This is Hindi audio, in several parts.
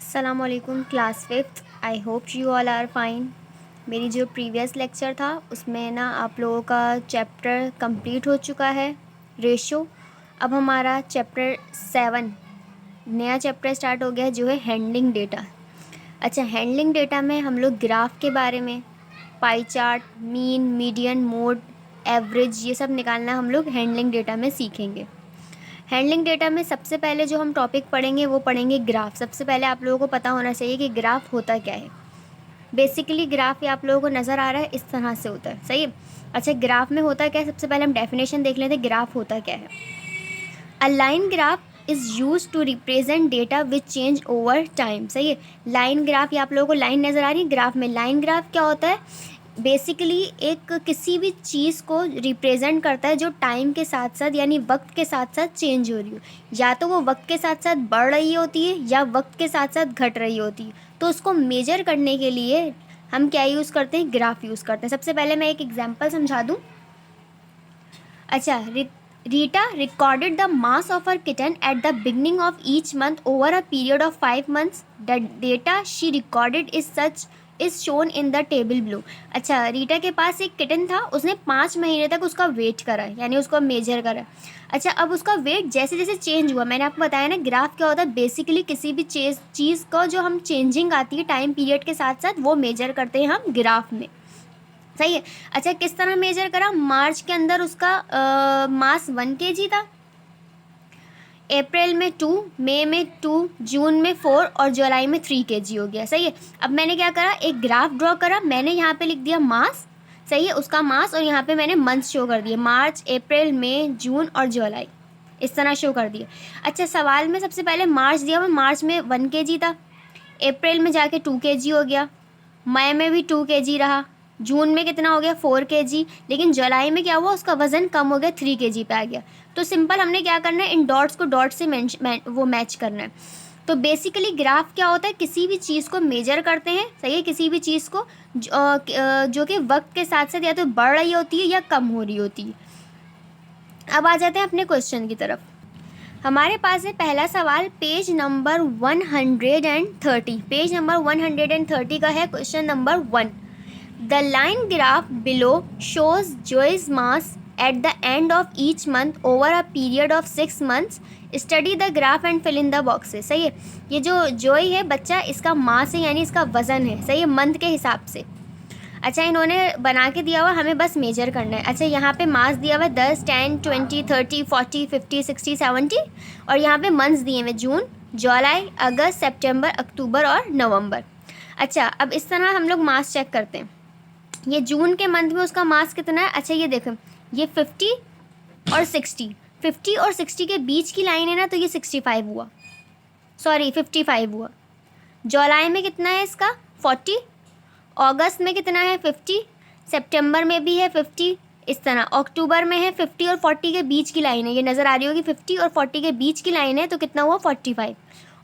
अस्सलामुअलैकुम class fifth. I hope you all are fine. मेरी जो प्रीवियस लेक्चर था उसमें ना आप लोगों का चैप्टर कंप्लीट हो चुका है रेशो। अब हमारा चैप्टर 7 नया चैप्टर स्टार्ट हो गया है जो है हैंडलिंग डेटा। अच्छा, हैंडलिंग डेटा में हम लोग ग्राफ के बारे में, pie chart, mean, median, mode, average, ये सब निकालना हम लोग हैंडलिंग डेटा में सीखेंगे। हैंडलिंग डेटा में सबसे पहले जो हम टॉपिक पढ़ेंगे वो पढ़ेंगे ग्राफ। सबसे पहले आप लोगों को पता होना चाहिए कि ग्राफ होता क्या है। बेसिकली ग्राफ ये आप लोगों को नज़र आ रहा है, इस तरह से होता है, सही है। अच्छा, ग्राफ में होता क्या है, सबसे पहले हम डेफिनेशन देख लेते हैं ग्राफ होता क्या है। A line graph is used to represent data which change over time. सही है, लाइन ग्राफ, ये आप लोगों को लाइन नज़र आ रही है ग्राफ में। लाइन ग्राफ क्या होता है, बेसिकली एक किसी भी चीज़ को रिप्रेजेंट करता है जो टाइम के साथ साथ यानी वक्त के साथ साथ चेंज हो रही हो। या तो वो वक्त के साथ साथ बढ़ रही होती है या वक्त के साथ साथ घट रही होती है। तो उसको मेजर करने के लिए हम क्या यूज़ करते हैं, ग्राफ यूज़ करते हैं। सबसे पहले मैं एक एग्जांपल समझा दूँ। अच्छा, Rita recorded the mass of her kitten at the beginning of each month over a period of 5 months। The data she recorded is shown in the table blue. अच्छा, रीटा के पास एक किटन था, उसने 5 महीने तक उसका वेट करा, यानी उसको मेजर करा। अच्छा, अब उसका वेट जैसे जैसे चेंज हुआ, मैंने आपको बताया ना ग्राफ क्या होता है, बेसिकली किसी भी चीज़ का जो हम चेंजिंग आती है टाइम पीरियड के साथ साथ वो मेजर करते हैं हम ग्राफ में, सही है। अच्छा, किस तरह मेजर करा, मार्च के अंदर उसका मास 1 kg था, अप्रैल में 2, मई में 2, जून में 4 और जुलाई में 3 kg हो गया, सही है। अब मैंने क्या करा, एक ग्राफ ड्रॉ करा, मैंने यहाँ पे लिख दिया मास, सही है, उसका मास, और यहाँ पे मैंने मंथ शो कर दिए, मार्च, अप्रैल, मई, जून और जुलाई, इस तरह शो कर दिया। अच्छा, सवाल में सबसे पहले मार्च दिया हुआ, मार्च में 1 kg था, अप्रैल में जाके 2 kg हो गया, मई में भी 2 kg रहा, जून में कितना हो गया 4 kg, लेकिन जुलाई में क्या हुआ, उसका वज़न कम हो गया, 3 kg पे आ गया। तो सिंपल हमने क्या करना है, इन डॉट्स को डॉट से वो मैच करना है। तो बेसिकली ग्राफ क्या होता है, किसी भी चीज़ को मेजर करते हैं, सही है, किसी भी चीज़ को जो कि वक्त के साथ साथ या तो बढ़ रही होती है या कम हो रही होती है। अब आ जाते हैं अपने क्वेश्चन की तरफ। हमारे पास है पहला सवाल, पेज नंबर 130, पेज नंबर 130 का है question number 1। The line graph below shows Joey's mass at the end of each month over a period of 6 months। Study the graph and fill in the boxes. सही है, ये जो जोई है बच्चा, इसका मास है यानी इसका वजन है, सही है, मंथ के हिसाब से। अच्छा, इन्होंने बना के दिया हुआ, हमें बस मेजर करना है। अच्छा, यहाँ पे मास दिया हुआ है 10, 10, 20, 30, 40, 50, 60, 70, और यहाँ पे मंथ्स दिए हुए जून, जुलाई, अगस्त, सितंबर, अक्टूबर और नवंबर। अच्छा, अब इस तरह हम लोग मास चेक करते हैं। ये जून के मंथ में उसका मास कितना है, अच्छा ये देखो, ये 50 और 60, 50 और 60 के बीच की लाइन है ना, तो ये 65 हुआ, सॉरी 55 हुआ। जुलाई में कितना है इसका 40, अगस्त में कितना है 50, सितंबर में भी है 50, इस तरह अक्टूबर में है 50 और 40 के बीच की लाइन है, ये नज़र आ रही होगी 50 और 40 के बीच की लाइन है, तो कितना हुआ 45,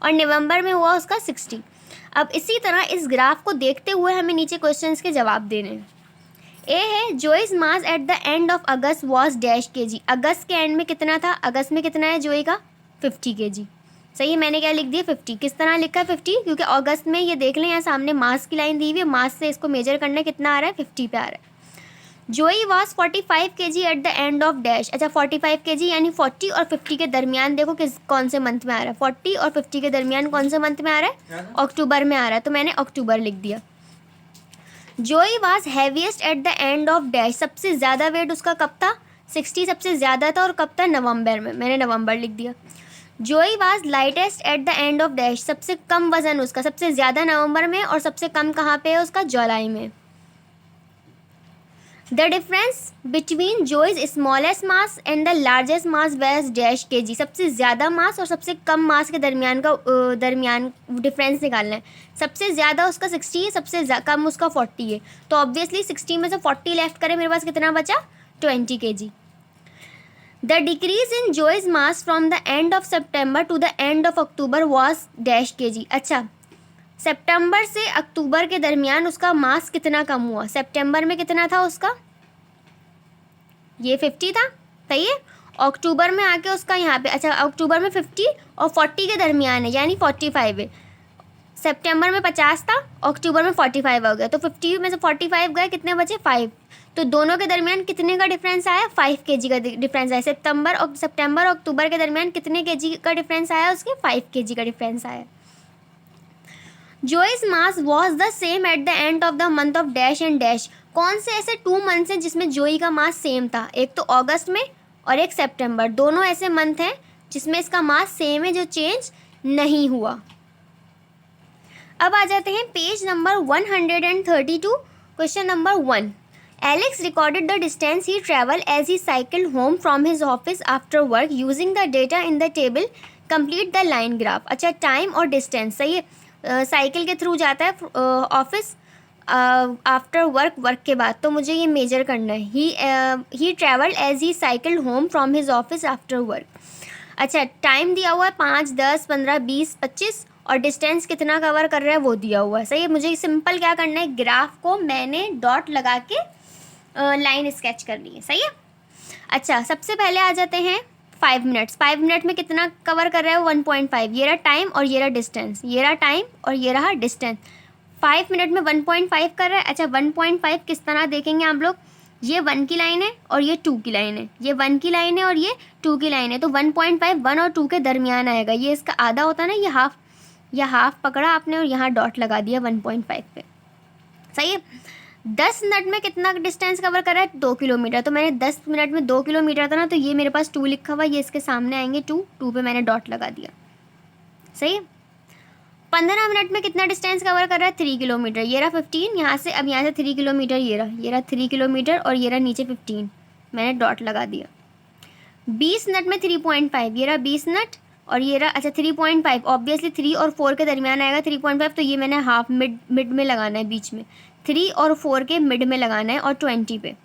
और नवंबर में हुआ उसका 60। अब इसी तरह इस ग्राफ को देखते हुए हमें नीचे क्वेश्चंस के जवाब देने हैं। ए है, Joy's mass at the end of August was dash kg। अगस्त के एंड में कितना था, अगस्त में कितना है जोई का 50 kg, सही है। मैंने क्या लिख दिया 50, किस तरह लिखा है 50, क्योंकि अगस्त में ये देख लें यहाँ सामने मास की लाइन दी हुई है, मास से इसको मेजर करना कितना आ रहा है 50 पे आ रहा है। जोई was 45 kg eight the end of dash. अच्छा, 45 kg यानी 40 और 50 के दरमियान, देखो किस कौन से मंथ में आ रहा है, 40 और 50 के दरमियान कौन से मंथ में आ रहा है, अक्टूबर में आ रहा है, तो मैंने अक्टूबर लिख दिया। जोई was heaviest eight the end of dash, सबसे ज़्यादा वेट उसका कब था, 60 सबसे ज़्यादा था, और कब था, नवंबर में, मैंने नवंबर लिख दिया। जोई was lightest eight the end of dash, सबसे कम वजन उसका, सबसे ज़्यादा नवंबर में और सबसे कम कहाँ पे है उसका, जुलाई में। The difference between Joey's smallest mass and the largest mass was dash kg, सबसे ज़्यादा मास और सबसे कम मास के दरमियान का दरमियान डिफरेंस निकालना है। सबसे ज़्यादा उसका 60 है, सबसे कम उसका 40 है, तो ऑब्वियसली 60 में से 40 लेफ्ट करें, मेरे पास कितना बचा 20 kg। The decrease in Joey's mass from the end of September to the end of October was dash kg। अच्छा, सितंबर से अक्टूबर के दरमियान उसका मास कितना कम हुआ, सितंबर में कितना था उसका, ये 50 था, सही है। अक्टूबर में आके उसका यहाँ पे, अच्छा अक्टूबर में 50 और 40 के दरमियान है यानी 45 है। सितंबर में 50 था, अक्टूबर में 45 हो गया, तो 50 में से 45 गए, कितने बचे 5। तो दोनों के दरमियान कितने का डिफरेंस आया, 5 kg का डिफरेंस आया। सितंबर और अक्टूबर के दरमियान कितने kg का डिफरेंस आया, उसके 5 kg का डिफरेंस आया। Joy's mass was the same at the end of the month of dash and dash. कौन से ऐसे 2 मंथ्स हैं जिसमें जोई का मास सेम था, एक तो अगस्त में और एक सितंबर, दोनों ऐसे मंथ हैं जिसमें इसका मास सेम है, जो चेंज नहीं हुआ। अब आ जाते हैं page number 132, question number 1। Alex recorded the distance he travel as he cycle home from his office after work using the data in the table, complete the line graph. अच्छा, टाइम और डिस्टेंस, सही है, साइकिल के थ्रू जाता है ऑफिस आफ्टर वर्क के बाद, तो मुझे ये मेजर करना है। He travelled as he cycle home from his office after work. अच्छा, टाइम दिया हुआ है 5, 10, 15, 20, 25, और डिस्टेंस कितना कवर कर रहा है वो दिया हुआ है, सही है। मुझे सिंपल क्या करना है, ग्राफ को मैंने डॉट लगा के लाइन स्केच कर ली है, सही है। अच्छा, सबसे पहले आ जाते हैं 5 मिनट्स। 5 मिनट में कितना कवर कर रहा है, 1.5। ये रहा टाइम और ये रहा डिस्टेंस, ये रहा टाइम और ये रहा डिस्टेंस। 5 मिनट में 1.5 कर रहा है। अच्छा, 1.5 किस तरह देखेंगे आप लोग, ये 1 की लाइन है और ये 2 की लाइन है, ये 1 की लाइन है और ये 2 की लाइन है, तो 1.5 1 और 2 के दरमियान आएगा। ये इसका आधा होता है ना, ये हाफ पकड़ा आपने और यहाँ डॉट लगा दिया 1.5 पे, सही है। 10 मिनट में कितना डिस्टेंस कवर कर रहा है, 2 किलोमीटर, तो मैंने 10 मिनट में 2 किलोमीटर था ना, तो ये मेरे पास 2 लिखा हुआ, ये इसके सामने आएंगे 2 पे मैंने डॉट लगा दिया, सही है। 15 मिनट में कितना डिस्टेंस कवर कर रहा है, 3 किलोमीटर, ये रहा 15 यहाँ से, अब यहाँ से 3 किलोमीटर, ये रहा 3 किलोमीटर और ये रहा नीचे 15, मैंने डॉट लगा दिया। 20 मिनट में 3.5, ये रहा 20 मिनट और ये रहा, अच्छा 3.5, ऑब्वियसली 3 और 4 के दरमियान आएगा 3.5, तो ये मैंने हाफ मिड में लगाना है, बीच में 3 और 4 के मिड में लगाना है, और 20 पे।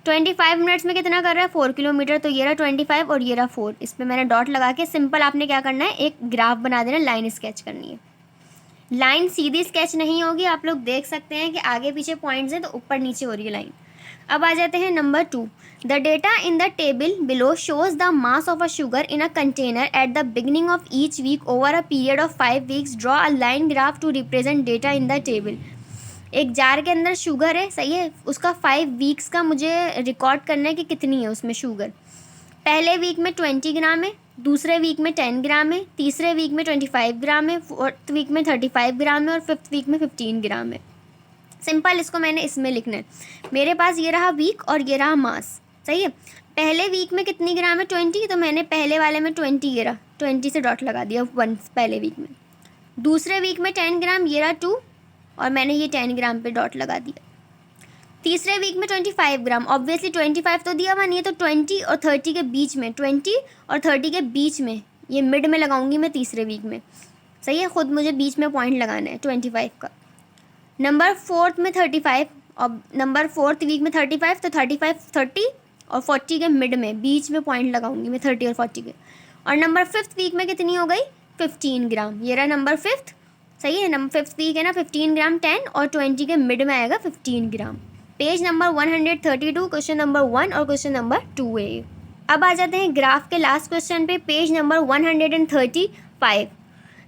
25 मिनट्स में कितना कर रहा है, 4 किलोमीटर, तो ये रहा 25 और ये रहा 4, इस पर मैंने डॉट लगा के सिंपल आपने क्या करना है, एक ग्राफ बना देना, लाइन स्केच करनी है। लाइन सीधी स्केच नहीं होगी, आप लोग देख सकते हैं कि आगे पीछे पॉइंट्स हैं तो ऊपर नीचे हो रही है लाइन। अब आ जाते हैं number 2। The data in the table below shows the mass of a sugar in a container at the beginning of each week over a period of 5 weeks. Draw a line graph to represent data in the table. एक जार के अंदर शुगर है, सही है, उसका 5 वीक्स का मुझे रिकॉर्ड करना है कि कितनी है उसमें शुगर। पहले वीक में 20 ग्राम है, दूसरे वीक में 10 ग्राम है, तीसरे वीक में 25 ग्राम है, 4th वीक में 35 ग्राम है और 5th वीक में 15 ग्राम है। सिंपल इसको मैंने इसमें लिखना है। मेरे पास ये रहा वीक और ये रहा मास, सही है। पहले वीक में कितनी ग्राम है, 20, तो मैंने पहले वाले में 20, ये रहा 20 से डॉट लगा दिया 1 पहले वीक में। दूसरे वीक में 10 ग्राम, ये रहा 2 और मैंने ये 10 ग्राम पे डॉट लगा दिया। तीसरे वीक में 25 ग्राम, ऑब्वियसली 25 तो दिया हुआ नहीं है, तो 20 और 30 के बीच में, 20 और 30 के बीच में, ये मिड में लगाऊंगी मैं तीसरे वीक में, सही है। खुद मुझे बीच में पॉइंट लगाना है 25 का। नंबर 4th में 35 और नंबर 4th वीक में 35, तो 35, 30 और 40 के मिड में, बीच में पॉइंट लगाऊंगी मैं 30 और 40 के। और नंबर 5th वीक में कितनी हो गई, 15 ग्राम, ये रहा नंबर 5th, सही है। नंबर 5th वीक है ना, 15 ग्राम, 10 और 20 के मिड में आएगा 15 ग्राम। पेज नंबर 132, क्वेश्चन नंबर 1 और क्वेश्चन नंबर 2 है। अब आ जाते हैं ग्राफ के लास्ट क्वेश्चन पे, page number 135।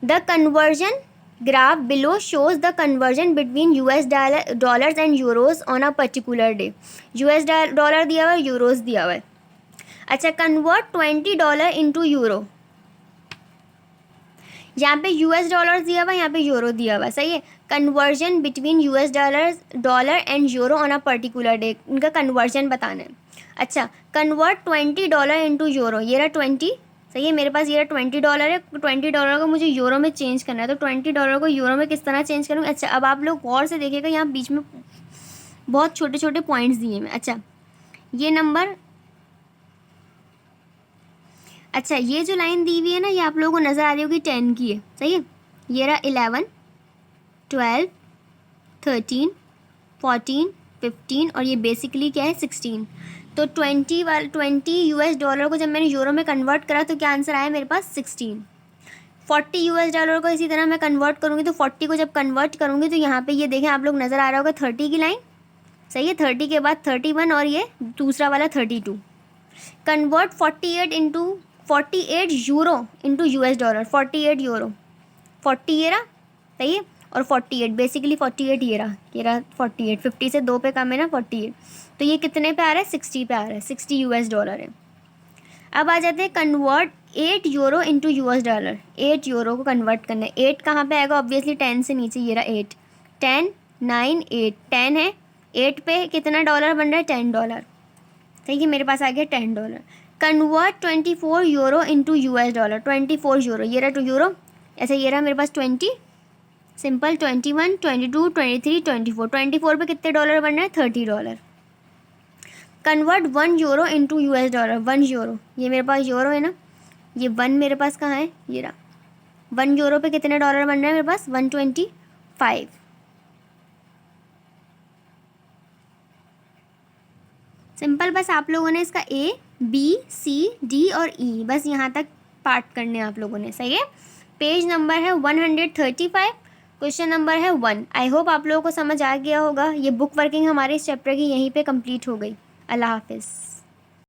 The conversion graph below shows the conversion between US dollars and euros on a particular day. US dollar दिया हुआ है, यूरोज दिया हुआ है। अच्छा, कन्वर्ट $20 इंटू यूरो, यहाँ पे US डॉलर दिया हुआ है, यहाँ पे यूरो दिया हुआ है, सही है। Conversion between US dollar and euro on a particular day, इनका कन्वर्जन बताना है। अच्छा, कन्वर्ट $20 इंटू यूरो, ये रहा 20, सही है। मेरे पास ये रहा $20 है, $20 को मुझे यूरो में चेंज करना है, तो $20 को यूरो में किस तरह चेंज करूँगी। अच्छा, अब आप लोग गौर से देखिएगा, यहाँ बीच में बहुत छोटे छोटे पॉइंट्स दिए हैं। अच्छा, ये नंबर, अच्छा ये जो लाइन दी हुई है ना, ये आप लोगों को नज़र आ रही होगी 10 की है, सही है। ये रहा 11, 12, 13, 14, 15 और ये बेसिकली क्या है 16। तो 20 US डॉलर को जब मैंने यूरो में कन्वर्ट करा तो क्या आंसर आया मेरे पास 16। 40 US डॉलर को इसी तरह मैं कन्वर्ट करूँगी, तो 40 को जब कन्वर्ट करूँगी तो यहाँ पे ये देखें आप लोग, नज़र आ रहा होगा 30 की लाइन, सही है। 30 के बाद 31 और ये दूसरा वाला 32। Convert 48 euro into US dollar, 48 euro, 40 ये रहा सही है। और 48 बेसिकली 48 ये रहा 48, 50 से 2 पे कम है ना 48, तो ये कितने पे आ रहा है 60 पे आ रहा है, 60 US डॉलर है। अब आ जाते हैं convert 8 euro into US dollar. 8 euro को कन्वर्ट करना है, 8 कहाँ पे आएगा, ऑब्वियसली 10 से नीचे, ये रहा 8, 10 9 8, 10 है, 8 पे कितना डॉलर बन रहा है, $10। ठीक है, मेरे पास आ गया $10। Convert 24 euro into US dollar. 24 euro, ये रहा 2 यूरो, ऐसे ये रहा मेरे पास 20, सिंपल 21 22 23 24, 24 पे कितने डॉलर बन रहे हैं, $30। Convert 1 euro into US dollar. 1 euro, ये मेरे पास यूरो है ना, ये 1 मेरे पास कहाँ है, ये रहा। 1 यूरो पे कितने डॉलर बन रहे हैं मेरे पास, 125। सिंपल, बस आप लोगों ने इसका A B C D और E बस यहाँ तक पार्ट करने हैं आप लोगों ने, सही है। पेज नंबर है 135, क्वेश्चन नंबर है 1। आई होप आप लोगों को समझ आ गया होगा। ये बुक वर्किंग हमारे इस चैप्टर की यहीं पे कंप्लीट हो गई। अल्लाह हाफिज़।